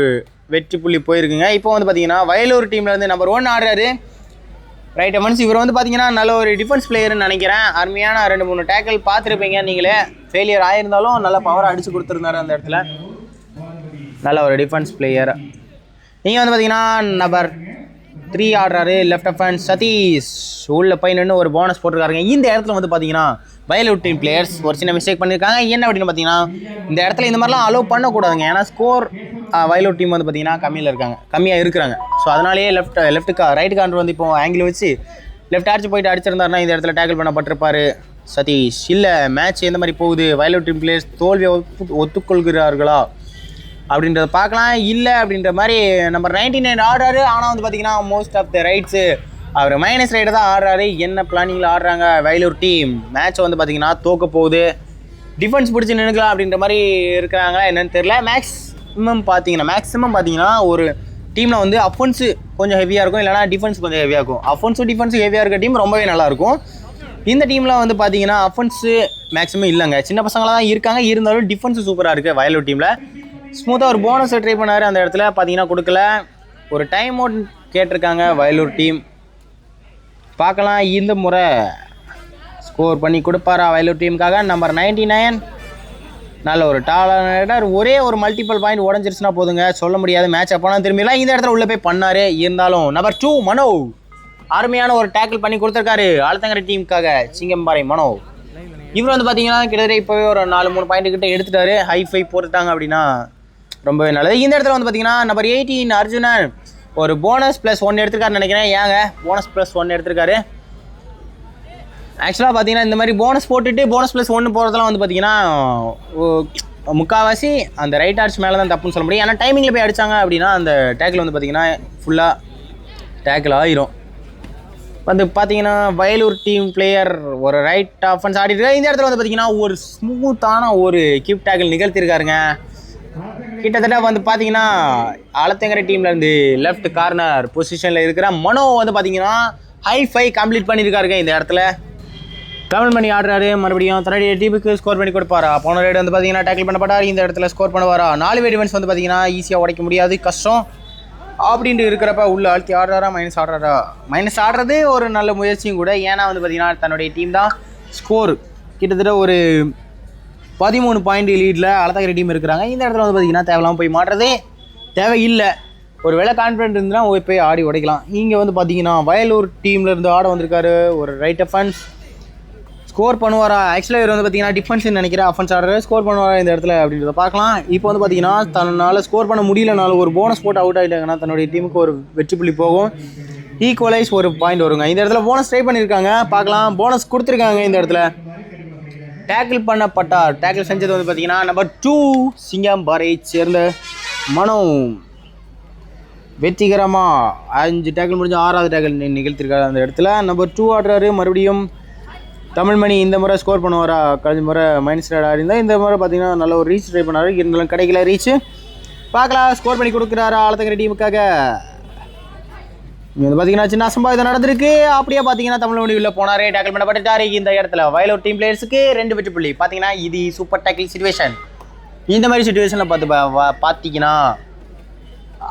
வெற்றி புள்ளி போயிருக்குங்க. இப்போ வந்து பார்த்தீங்கன்னா வயலூர் டீமில் வந்து நம்பர் 1 ஆடுறாரு ரைட் எவன்ஸ். இவர் வந்து பார்த்தீங்கன்னா நல்ல ஒரு டிஃபென்ஸ் பிளேயர்னு நினைக்கிறேன். அருமையான 2-3 டேக்கிள் பார்த்துருப்பீங்க நீங்களே. ஃபெயிலியர் ஆகியிருந்தாலும் நல்ல பவரை அடித்து கொடுத்துருந்தாரு அந்த இடத்துல. நல்ல ஒரு டிஃபென்ஸ் பிளேயர். நீங்கள் வந்து பார்த்தீங்கன்னா நம்பர் 3 ஆடுறாரு லெஃப்ட் அஃபென்ஸ் சதீஷ். உள்ள போய் நின்று ஒரு போனஸ் போட்டிருக்காருங்க. இந்த இடத்துல வந்து பார்த்தீங்கன்னா வயலூர் டீம் பிளேயர்ஸ் ஒரு சின்ன மிஸ்டேக் பண்ணியிருக்காங்க. என்ன அப்படின்னு பார்த்தீங்கன்னா இந்த இடத்துல இந்த மாதிரிலாம் அலோவ் பண்ணக்கூடாதுங்க. ஏன்னா ஸ்கோர் வயலூர் டீம் வந்து பார்த்தீங்கன்னா கம்மியாக இருக்கிறாங்க. ஸோ அதனாலேயே ரைட்டு கார்னர் வந்து இப்போ ஆங்கிள் வச்சு லெஃப்ட் ஆர்ச்சு போயிட்டு அடிச்சிருந்தாருன்னா இந்த இடத்துல டேக்கிள் பண்ணப்பட்டிருப்பாரு சதீஷ். இல்லை மேட்ச் எந்த மாதிரி போகுது, வயலூர் டீம் பிளேயர்ஸ் தோல்வியை ஒத்துக்கொள்கிறார்களா அப்படின்றத பார்க்கலாம். இல்லை அப்படின்ற மாதிரி நம்பர் 99 ஆடுறாரு. ஆனால் வந்து பார்த்தீங்கன்னா மோஸ்ட் ஆஃப் த ரைட்ஸு அவர் மைனஸ் ரைடை தான் ஆடுறாரு. என்ன பிளானிங்கில் ஆடுறாங்க வயலூர் டீம், மேட்ச் வந்து பார்த்தீங்கன்னா தோக்க போகுது, டிஃபென்ஸ் பிடிச்சி நின்றுக்கலாம் அப்படின்ற மாதிரி இருக்கிறாங்களா என்னன்னு தெரியல. மேக்ஸிமம் பார்த்தீங்கன்னா ஒரு டீமில் வந்து அஃபென்ஸு கொஞ்சம் ஹெவியாக இருக்கும், இல்லைனா டிஃபென்ஸ் கொஞ்சம் ஹெவியாக இருக்கும். டிஃபென்ஸு ஹெவியாக இருக்க டீம் ரொம்பவே நல்லாயிருக்கும். இந்த டீமில் வந்து பார்த்தீங்கன்னா அஃபென்ஸு மேக்ஸிமம் இல்லைங்க, சின்ன பசங்களாக தான் இருக்காங்க. இருந்தாலும் டிஃபென்ஸு சூப்பராக இருக்குது வயலூர் டீமில். ஸ்மூத்தாக ஒரு போனஸை ட்ரை பண்ணார் அந்த இடத்துல, பார்த்தீங்கன்னா கொடுக்கல. ஒரு டைம் அவுட் கேட்டிருக்காங்க வயலூர் டீம். பார்க்கலாம் இந்த முறை ஸ்கோர் பண்ணி கொடுப்பாரா வயலூர் டீமுக்காக. நம்பர் 99 நல்ல ஒரு டாலர். ஒரே ஒரு மல்டிபிள் பாயிண்ட் உடஞ்சிருச்சுன்னா போதுங்க, சொல்ல முடியாது மேட்ச் அப்போனா திரும்பிடலாம். இந்த இடத்துல உள்ளே போய் பண்ணார். இருந்தாலும் நம்பர் 2 மனோ அருமையான ஒரு டேக்கிள் பண்ணி கொடுத்துருக்காரு ஆலத்தங்கரை டீமுக்காக சிங்கம்பாறை மனோ. இவர் வந்து பார்த்தீங்கன்னா கிட்டத்தட்ட இப்போவே ஒரு 4-3 பாயிண்ட் கிட்ட எடுத்துட்டாரு. ஹை-ஃபை போட்டுட்டாங்க அப்படின்னா ரொம்பவே நல்லது. இந்த இடத்துல வந்து பார்த்தீங்கன்னா நம்பர் 18 அர்ஜுனன் ஒரு போனஸ் +1 எடுத்திருக்காருன்னு நினைக்கிறேன். ஏங்க போனஸ் +1 எடுத்திருக்காரு. ஆக்சுவலாக பார்த்தீங்கன்னா இந்த மாதிரி போனஸ் போட்டுட்டு போனஸ் +1 போகிறதெல்லாம் வந்து பார்த்தீங்கன்னா முக்கால்வாசி அந்த ரைட் ஆர்ச் மேலே தான் தப்புன்னு சொல்ல முடியும். ஏன்னா டைமிங்கில் போய் அடித்தாங்க அப்படின்னா அந்த டேக்கில் வந்து பார்த்தீங்கன்னா ஃபுல்லாக டேக்கில் ஆயிரும். வந்து பார்த்தீங்கன்னா வயலூர் டீம் பிளேயர் ஒரு ரைட் ஆஃபென்ஸ் ஆடிட்டு இந்த இடத்துல வந்து பார்த்தீங்கன்னா ஒரு ஸ்மூத்தான ஒரு கீப் டேக்கிள் நிகழ்த்திருக்காருங்க. கிட்டத்தட்ட வந்து பார்த்தீங்கன்னா ஆலத்தங்கரை டீம்லேருந்து லெஃப்ட் கார்னர் பொசிஷனில் இருக்கிற மனோ வந்து பார்த்தீங்கன்னா ஹை-ஃபை கம்ப்ளீட் பண்ணியிருக்காருங்க இந்த இடத்துல. தமிழ்மணி ஆடுறாரு மறுபடியும் தன்னுடைய டீமுக்கு ஸ்கோர் பண்ணி கொடுப்பாரா. போன ரைடு வந்து பார்த்தீங்கன்னா டேக்கிள் பண்ணப்பட்டார், இந்த இடத்துல ஸ்கோர் பண்ணுவாரா. 4 டிஃபென்ஸ் வந்து பார்த்தீங்கன்னா ஈஸியாக உடைக்க முடியாது, கஷ்டம் அப்படின்ட்டு இருக்கிறப்ப உள்ள அழுத்தி ஆடுறாரா மைனஸ் ஆடுறது ஒரு நல்ல முயற்சியும் கூட. ஏன்னா வந்து பார்த்தீங்கன்னா தன்னுடைய டீம் தான் ஸ்கோர் கிட்டத்தட்ட ஒரு 13 பாயிண்ட் லீடில் ஆலத்தங்கரை டீம் இருக்கிறாங்க. இந்த இடத்துல வந்து பார்த்தீங்கன்னா தேவையில்லாமல் போய் மாட்டுறதே தேவையில்லை. ஒரு வேளை கான்ஃபிடென்ட் இருந்துன்னா போய் ஆடி உடைக்கலாம். இங்கே வந்து பார்த்தீங்கன்னா வயலூர் டீம்லேருந்து ஆட வந்திருக்காரு ஒரு ரைட் அஃபென்ஸ். ஸ்கோர் பண்ணுவாரா. ஆக்சுவலாக இவர் வந்து பார்த்தீங்கன்னா டிஃபென்ஸ்னு நினைக்கிறேன், அஃபென்ஸ் ஆடுறாரு. ஸ்கோர் பண்ணுவாரா இந்த இடத்துல அப்படின்றத பார்க்கலாம். இப்போ வந்து பார்த்தீங்கன்னா தன்னால் ஸ்கோர் பண்ண முடியலனாலும் ஒரு போனஸ் போட்டு அவுட் ஆகிட்டாங்கன்னா தன்னுடைய டீமுக்கு ஒரு வெற்றி புள்ளி போகும். ஈக்குவலைஸ் ஒரு பாயிண்ட் வருங்க. இந்த இடத்துல போனஸ் ட்ரை பண்ணியிருக்காங்க, பார்க்கலாம். போனஸ் கொடுத்துருக்காங்க இந்த இடத்துல. டேக்கிள் பண்ணப்பட்டார். டேக்கிள் செஞ்சது வந்து பார்த்தீங்கன்னா நம்பர் 2 சிங்கம்பாறையை சேர்ந்த மனோ. வெற்றிகரமாக 5 டேக்கிள் முடிஞ்சு 6வது டேக்கிள் நிகழ்த்திருக்காரு அந்த இடத்துல. நம்பர் 2 ஆடுறாரு மறுபடியும் தமிழ்மணி. இந்த முறை ஸ்கோர் பண்ணுவாரா. கழிஞ்ச முறை மைனஸ் ரைட் ஆடிருந்தால் இந்த முறை பார்த்தீங்கன்னா நல்ல ஒரு ரீச் ட்ரை பண்ணார், இருந்தாலும் கிடைக்கல ரீச்சு. பார்க்கலாம் ஸ்கோர் பண்ணி கொடுக்குறாரா ஆலத்தங்கரை டீமுக்காக. இங்கே வந்து பார்த்தீங்கன்னா சின்ன அசம்பாவிதம் நடந்திருக்கு. அப்படியே பார்த்தீங்கன்னா தமிழ்மணி உள்ள போனார், டேக்கிள் பண்ணப்பட்டார். இந்த இடத்துல வயலூர் டீம் பிளேயர்ஸுக்கு 2 வெற்றி புள்ளி. பார்த்தீங்கன்னா இது சூப்பர் டேக்கிள் சிச்சுவேஷன். இந்த மாதிரி சிச்சுவேஷனில் பார்த்தீங்கன்னா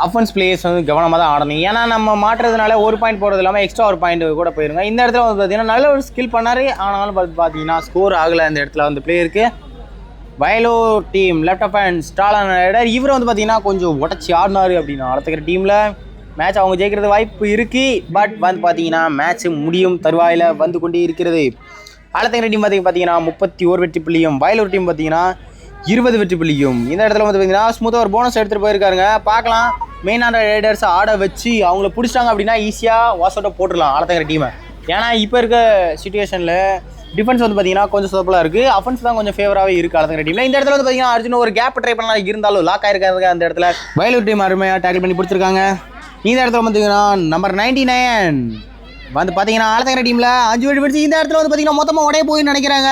அஃபென்ஸ் பிளேயர்ஸ் வந்து கவனமாக தான் ஆடணும். ஏன்னா நம்ம மாட்டுறதுனால ஒரு பாயிண்ட் போகிறது இல்லாமல் எக்ஸ்ட்ரா ஒரு பாயிண்ட் கூட போயிருங்க. இந்த இடத்துல வந்து பார்த்தீங்கன்னா நல்ல ஒரு ஸ்கில் பண்ணார், ஆனாலும் பார்த்தீங்கன்னா ஸ்கோர் ஆகலை இந்த இடத்துல வந்து பிளேயருக்கு. வயலூர் டீம் லெஃப்ட் அஃபென்ஸ் டாலான ரைடர். இவர் வந்து பார்த்தீங்கன்னா கொஞ்சம் உடச்சி ஆடினார் அப்படின்னா ஆலத்தங்கரை டீமில் மேட்ச் அவங்க ஜெயிக்கிறது வாய்ப்பு இருக்குது. பட் வந்து பார்த்தீங்கன்னா மேட்ச் முடியும் தருவாயில் வந்து கொண்டே இருக்கிறது. ஆலத்தங்கரை டீம் பார்த்தீங்கன்னா 31 வெற்றி புள்ளியும், வயலூர் டீம் பார்த்தீங்கன்னா 20 வெற்றி புள்ளியும். இந்த இடத்துல வந்து பார்த்தீங்கன்னா ஸ்மூத்தாக ஒரு போனஸ் எடுத்துகிட்டு போயிருக்காருங்க. பார்க்கலாம், மெயினான ரைடர்ஸ் ஆட வச்சு அவங்கள பிடிச்சிட்டாங்க அப்படின்னா ஈஸியாக வாஷ் அவுட்டை போட்டுடலாம் ஆலத்தங்கரை டீமை. ஏன்னா இப்போ இருக்க சுச்சுவேஷனில் டிஃபென்ஸ் வந்து பார்த்தீங்கன்னா கொஞ்சம் சொதப்பலாக இருக்குது, அஃபென்ஸ் தான் கொஞ்சம் ஃபேவராகவே இருக்குது ஆலத்தங்கரை டீமில். இந்த இடத்துல வந்து பார்த்தீங்கன்னா அர்ஜுன் ஒரு கேப் ட்ரை பண்ணலாம், இருந்தாலும் லாக் ஆயிருக்காரு அந்த இடத்துல. வயலூர் டீம் அருமையாக டேக்கிள் பண்ணி பிடிச்சிருக்காங்க. இந்த இடத்துல பார்த்தீங்கன்னா நம்பர் 99 வந்து பார்த்தீங்கன்னா ஆலத்தங்கரை டீமில் 5 வெற்றி பிடிச்சி இந்த இடத்துல வந்து பார்த்தீங்கன்னா மொத்தமாக உடைய போய் நினைக்கிறாங்க.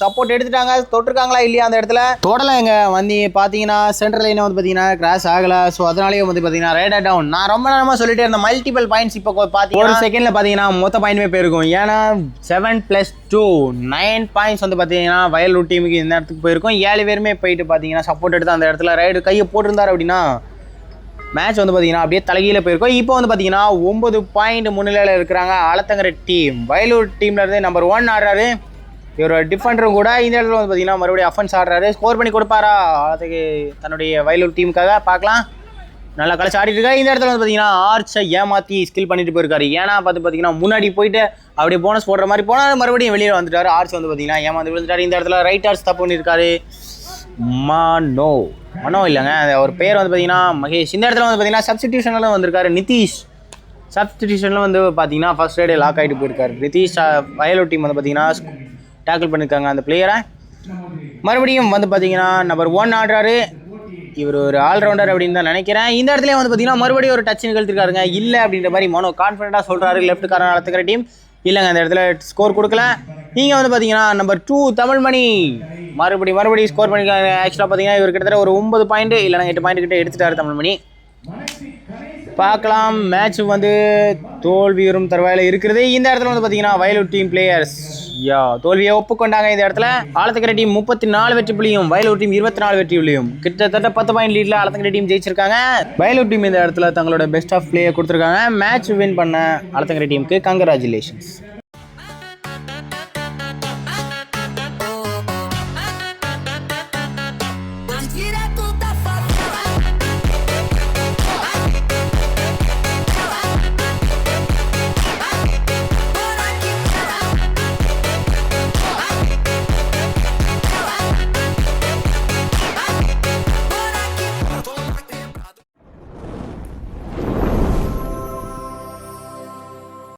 சப்போர்ட் எடுத்துட்டாங்க, தொட்டிருக்காங்களா இல்லையா அந்த இடத்துல தொடலைங்க. வந்து பார்த்தீங்கன்னா சென்ட்ரல் லைனை வந்து பார்த்தீங்கன்னா கிராஸ் ஆகலை. ஸோ அதனாலேயே வந்து பார்த்தீங்கன்னா ரைடர் டவுன். நான் ரொம்ப நேரமாக சொல்லிட்டே இருந்தேன் மல்டிபிள் பாயிண்ட்ஸ். இப்போ பார்த்தீங்கன்னா ஒரு செகண்டில் பார்த்தீங்கன்னா மொத்த பாயிண்ட்மே போயிருக்கும். ஏன்னா 7+2 9 பாயிண்ட்ஸ் வந்து பார்த்தீங்கன்னா வயலூர் டீமுக்கு இந்த இடத்துக்கு போயிருக்கும். 7 பேருமே போயிட்டு பார்த்தீங்கன்னா சப்போர்ட் எடுத்து அந்த இடத்துல ரைடு கையை போட்டிருந்தார் அப்படின்னா மேட்ச் வந்து பார்த்தீங்கன்னா அப்படியே தலைகீழ போயிருக்கும். இப்போ வந்து பார்த்தீங்கன்னா 9 பாயிண்ட் முன்னிலையில் இருக்கிறாங்க ஆலத்தங்கரை டீம். வயலூர் டீமில் இருந்து நம்பர் 1 ஆடுறாரு, இவர் டிஃபெண்டரும் கூட. இந்த இடத்துல வந்து பார்த்தீங்கன்னா மறுபடியும் அஃபென்ஸ் ஆடுறாரு. ஸ்கோர் பண்ணி கொடுப்பாரா ஆலத்துக்கு தன்னுடைய வயலூர் டீமுக்காக பார்க்கலாம். நல்லா கழிச்சு ஆடிட்டு இருக்காரு. இந்த இடத்துல வந்து பார்த்தீங்கன்னா ஆர்ச்சை ஏமாற்றி ஸ்கில் பண்ணிட்டு போயிருக்காரு. ஏன்னா பார்த்தீங்கன்னா முன்னாடி போயிட்டு அப்படியே போனஸ் போடுற மாதிரி போனால் மறுபடியும் வெளியே வந்துட்டார். ஆர்ச் வந்து பார்த்தீங்கன்னா ஏமாந்து விழுந்துட்டார். இந்த இடத்துல ரைட் ஆர்ச் தப்பு பண்ணியிருக்காரு. மனோ இல்லைங்க, அவர் பேர் வந்து பார்த்தீங்கன்னா மகேஷ். இந்த இடத்துல வந்து பார்த்தீங்கன்னா சப்ஸ்டிடியூஷனில் வந்திருக்காரு நிதிஷ். சப்ஸ்டிடியூஷனில் வந்து பார்த்தீங்கன்னா ஃபர்ஸ்ட் ரைடே லாக் ஆகிட்டு போயிருக்காரு நிதிஷ். வயலூர் டீம் வந்து பார்த்தீங்கன்னா டேக்கிள் பண்ணியிருக்காங்க அந்த பிளேயரை. மறுபடியும் வந்து பார்த்தீங்கன்னா நம்பர் 1 ஆடுறாரு. இவர் ஒரு ஆல்ரவுண்டர் அப்படின்னு தான் நினைக்கிறேன். இந்த இடத்துல வந்து பார்த்தீங்கன்னா மறுபடியும் ஒரு டச் நிகழ்த்திருக்காருங்க. இல்லை அப்படின்ற மாதிரி மனோ கான்ஃபிடென்ட்டாக சொல்கிறாரு லெஃப்ட் காரன் ஆலத்தங்கரை டீம். இல்லைங்க, அந்த இடத்துல ஸ்கோர் கொடுக்கல. நீங்கள் வந்து பார்த்தீங்கன்னா நம்பர் 2 தமிழ்மணி மறுபடியும் ஸ்கோர் பண்ணியிருக்காங்க. ஆக்சுவலாக பார்த்தீங்கன்னா இவர் கிட்டத்தட்ட ஒரு 9 பாயிண்ட் இல்லைனா 8 பாயிண்ட் கிட்ட எடுத்துட்டாரு தமிழ்மணி. பார்க்கலாம், மேட்ச் வந்து தோல்வியும் தருவாயில் இருக்கிறது. இந்த இடத்துல வந்து பார்த்தீங்கன்னா வயலூர் டீம் பிளேயர்ஸ் தோல்வியை ஒப்புக்கொண்டாங்க. இந்த இடத்துல ஆலத்தங்கரை டீம் 34 வெற்றி புள்ளியும், வயலூர் டீம் 24 வெற்றி புள்ளியும், கிட்டத்தட்ட 10 பாயிண்ட் லீட்ல ஆலத்தங்கரை டீம் ஜெயிச்சிருக்காங்க. வயலூர் டீம் இந்த இடத்துல தங்களோட பெஸ்ட் ஆஃப் பிளேயை கொடுத்துருக்காங்க. மேட்ச் வின் பண்ண ஆலத்தங்கரை டீமுக்கு கங்க்ராச்சுலேஷன்ஸ்.